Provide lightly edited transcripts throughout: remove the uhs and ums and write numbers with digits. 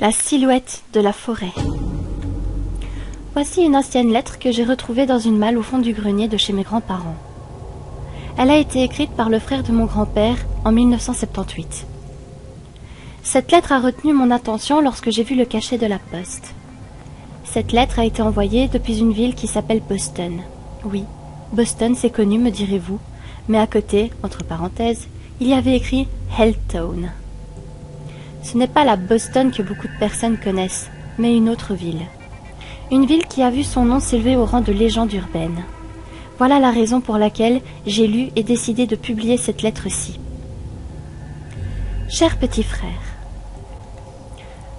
La silhouette de la forêt. Voici une ancienne lettre que j'ai retrouvée dans une malle au fond du grenier de chez mes grands-parents. Elle a été écrite par le frère de mon grand-père en 1978. Cette lettre a retenu mon attention lorsque j'ai vu le cachet de la poste. Cette lettre a été envoyée depuis une ville qui s'appelle Boston. Oui, Boston c'est connu, me direz-vous, mais à côté, entre parenthèses, il y avait écrit Helltown. Ce n'est pas la Boston que beaucoup de personnes connaissent, mais une autre ville. Une ville qui a vu son nom s'élever au rang de légende urbaine. Voilà la raison pour laquelle j'ai lu et décidé de publier cette lettre-ci. Cher petit frère,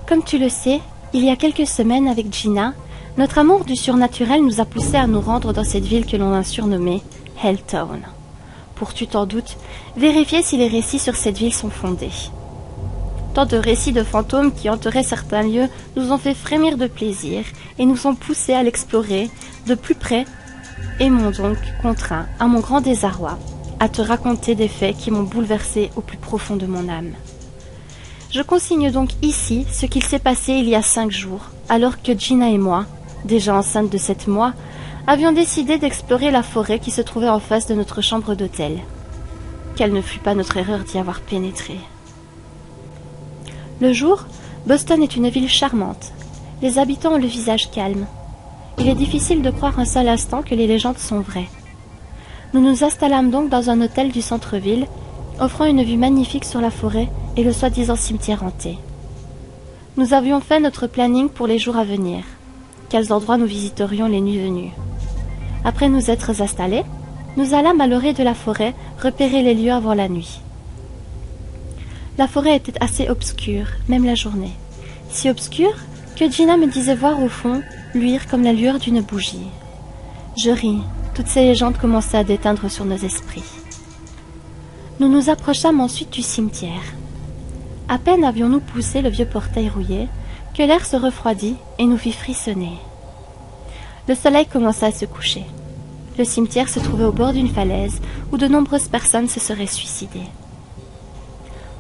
comme tu le sais, il y a quelques semaines avec Gina, notre amour du surnaturel nous a poussés à nous rendre dans cette ville que l'on a surnommée Helltown. Pour tu t'en doutes, vérifier si les récits sur cette ville sont fondés. Tant de récits de fantômes qui entouraient certains lieux nous ont fait frémir de plaisir et nous ont poussés à l'explorer de plus près et m'ont donc contraint, à mon grand désarroi, à te raconter des faits qui m'ont bouleversé au plus profond de mon âme. Je consigne donc ici ce qu'il s'est passé il y a 5 jours, alors que Gina et moi, déjà enceintes de 7 mois, avions décidé d'explorer la forêt qui se trouvait en face de notre chambre d'hôtel. Quelle ne fut pas notre erreur d'y avoir pénétré. Le jour, Boston est une ville charmante. Les habitants ont le visage calme. Il est difficile de croire un seul instant que les légendes sont vraies. Nous nous installâmes donc dans un hôtel du centre-ville, offrant une vue magnifique sur la forêt et le soi-disant cimetière hanté. Nous avions fait notre planning pour les jours à venir. Quels endroits nous visiterions les nuits venues. Après nous être installés, nous allâmes à l'orée de la forêt repérer les lieux avant la nuit. La forêt était assez obscure, même la journée. Si obscure que Gina me disait voir au fond luire comme la lueur d'une bougie. Je ris, toutes ces légendes commençaient à déteindre sur nos esprits. Nous nous approchâmes ensuite du cimetière. À peine avions-nous poussé le vieux portail rouillé que l'air se refroidit et nous fit frissonner. Le soleil commença à se coucher. Le cimetière se trouvait au bord d'une falaise où de nombreuses personnes se seraient suicidées.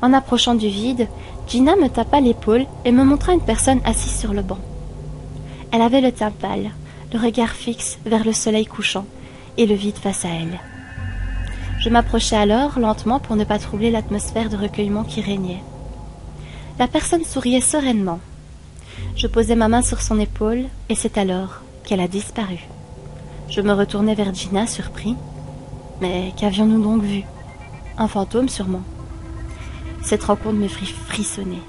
En approchant du vide, Gina me tapa l'épaule et me montra une personne assise sur le banc. Elle avait le teint pâle, le regard fixe vers le soleil couchant et le vide face à elle. Je m'approchai alors lentement pour ne pas troubler l'atmosphère de recueillement qui régnait. La personne souriait sereinement. Je posai ma main sur son épaule et c'est alors qu'elle a disparu. Je me retournai vers Gina, surpris. Mais qu'avions-nous donc vu? Un fantôme sûrement. Cette rencontre me fit frissonner.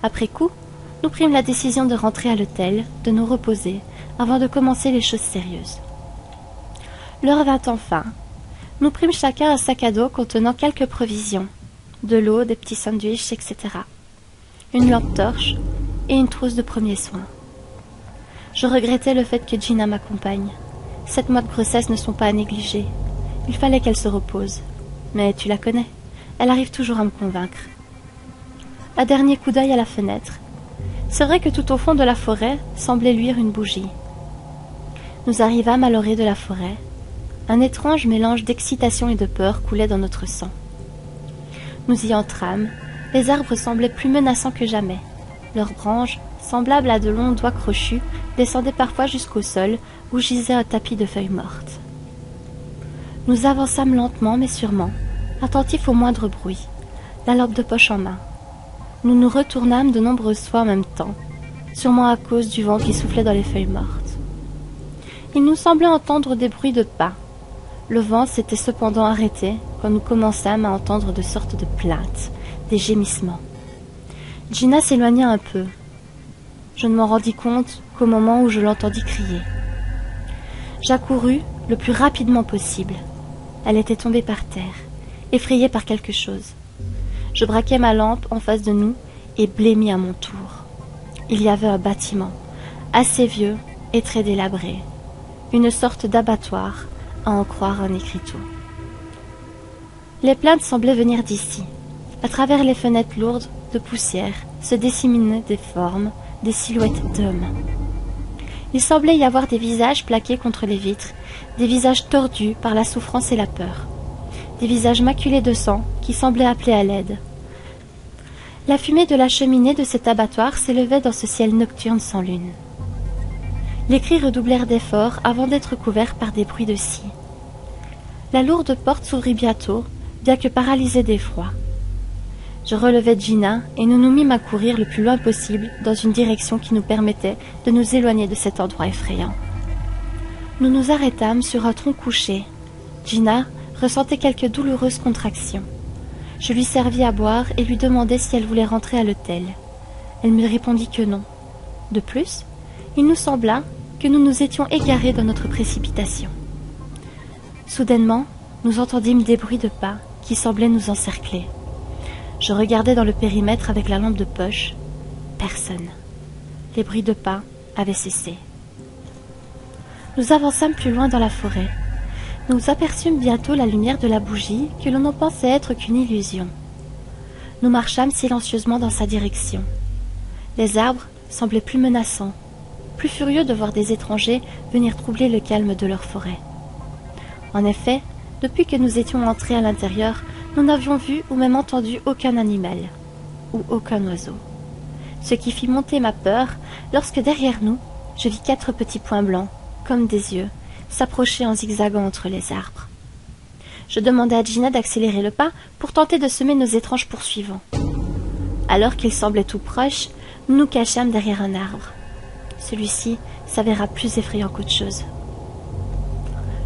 Après coup, nous prîmes la décision de rentrer à l'hôtel, de nous reposer, avant de commencer les choses sérieuses. L'heure vint enfin. Nous prîmes chacun un sac à dos contenant quelques provisions, de l'eau, des petits sandwichs, etc. Une lampe torche et une trousse de premiers soins. Je regrettais le fait que Gina m'accompagne. 7 mois de grossesse ne sont pas à négliger. Il fallait qu'elle se repose. Mais tu la connais. Elle arrive toujours à me convaincre. Un dernier coup d'œil à la fenêtre. C'est vrai que tout au fond de la forêt semblait luire une bougie. Nous arrivâmes à l'orée de la forêt. Un étrange mélange d'excitation et de peur coulait dans notre sang. Nous y entrâmes. Les arbres semblaient plus menaçants que jamais. Leurs branches, semblables à de longs doigts crochus, descendaient parfois jusqu'au sol, où gisait un tapis de feuilles mortes. Nous avançâmes lentement mais sûrement, attentifs au moindre bruit, la lampe de poche en main. Nous nous retournâmes de nombreuses fois en même temps, sûrement à cause du vent qui soufflait dans les feuilles mortes. Il nous semblait entendre des bruits de pas. Le vent s'était cependant arrêté quand nous commençâmes à entendre de sortes de plaintes, des gémissements. Gina s'éloigna un peu. Je ne m'en rendis compte qu'au moment où je l'entendis crier. J'accourus le plus rapidement possible. Elle était tombée par terre, effrayée par quelque chose. Je braquai ma lampe en face de nous et blêmis à mon tour. Il y avait un bâtiment, assez vieux et très délabré, une sorte d'abattoir, à en croire un écriteau. Les plaintes semblaient venir d'ici. À travers les fenêtres lourdes de poussière se disséminaient des formes, des silhouettes d'hommes. Il semblait y avoir des visages plaqués contre les vitres, des visages tordus par la souffrance et la peur, des visages maculés de sang qui semblaient appeler à l'aide. La fumée de la cheminée de cet abattoir s'élevait dans ce ciel nocturne sans lune. Les cris redoublèrent d'efforts avant d'être couverts par des bruits de scie. La lourde porte s'ouvrit bientôt, bien que paralysée d'effroi. Je relevai Gina et nous nous mîmes à courir le plus loin possible dans une direction qui nous permettait de nous éloigner de cet endroit effrayant. Nous nous arrêtâmes sur un tronc couché. Gina ressentait quelques douloureuses contractions. Je lui servis à boire et lui demandai si elle voulait rentrer à l'hôtel. Elle me répondit que non. De plus, il nous sembla que nous nous étions égarés dans notre précipitation. Soudainement, nous entendîmes des bruits de pas qui semblaient nous encercler. Je regardai dans le périmètre avec la lampe de poche. Personne. Les bruits de pas avaient cessé. Nous avançâmes plus loin dans la forêt. Nous aperçûmes bientôt la lumière de la bougie que l'on pensait être qu'une illusion. Nous marchâmes silencieusement dans sa direction. Les arbres semblaient plus menaçants, plus furieux de voir des étrangers venir troubler le calme de leur forêt. En effet, depuis que nous étions entrés à l'intérieur, nous n'avions vu ou même entendu aucun animal, ou aucun oiseau. Ce qui fit monter ma peur lorsque derrière nous, je vis 4 petits points blancs, comme des yeux, s'approcher en zigzagant entre les arbres. Je demandai à Gina d'accélérer le pas pour tenter de semer nos étranges poursuivants. Alors qu'ils semblaient tout proches, nous nous cachâmes derrière un arbre. Celui-ci s'avéra plus effrayant qu'autre chose.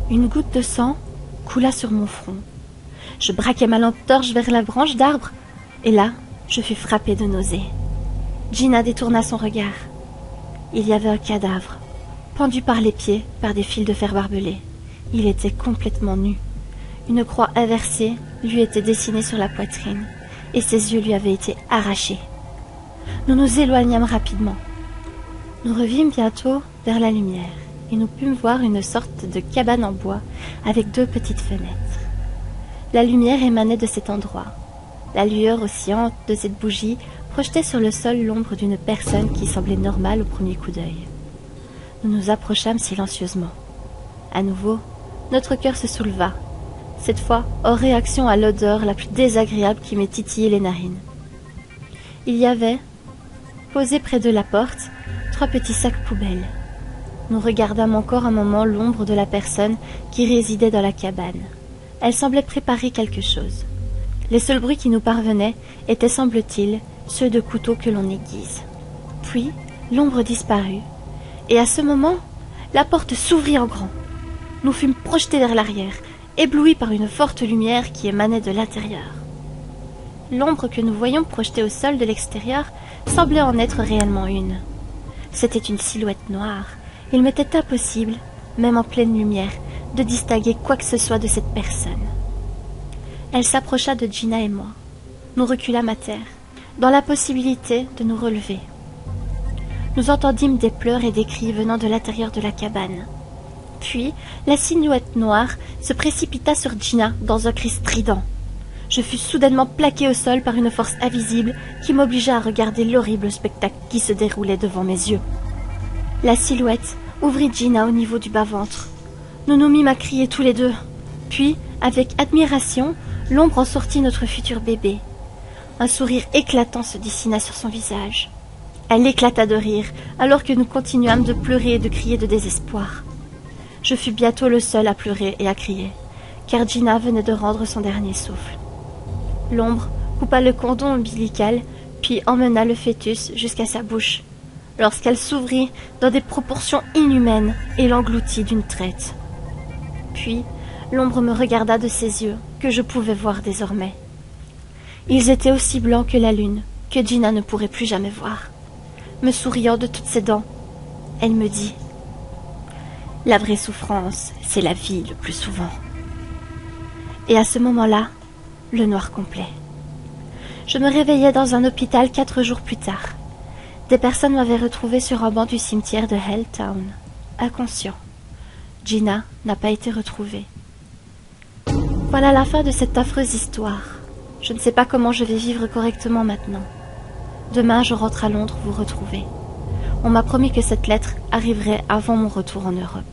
Une goutte de sang coula sur mon front. Je braquai ma lampe torche vers la branche d'arbre, et là, je fus frappé de nausée. Gina détourna son regard. Il y avait un cadavre, pendu par les pieds par des fils de fer barbelés. Il était complètement nu. Une croix inversée lui était dessinée sur la poitrine, et ses yeux lui avaient été arrachés. Nous nous éloignâmes rapidement. Nous revîmes bientôt vers la lumière, et nous pûmes voir une sorte de cabane en bois avec 2 petites fenêtres. La lumière émanait de cet endroit. La lueur oscillante de cette bougie projetait sur le sol l'ombre d'une personne qui semblait normale au premier coup d'œil. Nous nous approchâmes silencieusement. À nouveau, notre cœur se souleva, cette fois en réaction à l'odeur la plus désagréable qui m'ait titillé les narines. Il y avait, posés près de la porte, 3 petits sacs poubelles. Nous regardâmes encore un moment l'ombre de la personne qui résidait dans la cabane. Elle semblait préparer quelque chose. Les seuls bruits qui nous parvenaient étaient, semble-t-il, ceux de couteaux que l'on aiguise. Puis, l'ombre disparut, et à ce moment, la porte s'ouvrit en grand. Nous fûmes projetés vers l'arrière, éblouis par une forte lumière qui émanait de l'intérieur. L'ombre que nous voyions projetée au sol de l'extérieur semblait en être réellement une. C'était une silhouette noire. Il m'était impossible, même en pleine lumière, de distinguer quoi que ce soit de cette personne. Elle s'approcha de Gina et moi. Nous reculâmes à terre, dans la possibilité de nous relever. Nous entendîmes des pleurs et des cris venant de l'intérieur de la cabane. Puis, la silhouette noire se précipita sur Gina dans un cri strident. Je fus soudainement plaqué au sol par une force invisible qui m'obligea à regarder l'horrible spectacle qui se déroulait devant mes yeux. La silhouette ouvrit Gina au niveau du bas-ventre. Nous nous mîmes à crier tous les deux. Puis, avec admiration, l'ombre en sortit notre futur bébé. Un sourire éclatant se dessina sur son visage. Elle éclata de rire, alors que nous continuâmes de pleurer et de crier de désespoir. Je fus bientôt le seul à pleurer et à crier, car Gina venait de rendre son dernier souffle. L'ombre coupa le cordon ombilical, puis emmena le fœtus jusqu'à sa bouche, lorsqu'elle s'ouvrit dans des proportions inhumaines et l'engloutit d'une traite. Puis, l'ombre me regarda de ses yeux, que je pouvais voir désormais. Ils étaient aussi blancs que la lune, que Gina ne pourrait plus jamais voir. Me souriant de toutes ses dents, elle me dit « La vraie souffrance, c'est la vie le plus souvent. » Et à ce moment-là, le noir complet. Je me réveillais dans un hôpital 4 jours plus tard. Des personnes m'avaient retrouvé sur un banc du cimetière de Helltown, inconscient. Gina n'a pas été retrouvée. Voilà la fin de cette affreuse histoire. Je ne sais pas comment je vais vivre correctement maintenant. Demain, je rentre à Londres vous retrouver. On m'a promis que cette lettre arriverait avant mon retour en Europe.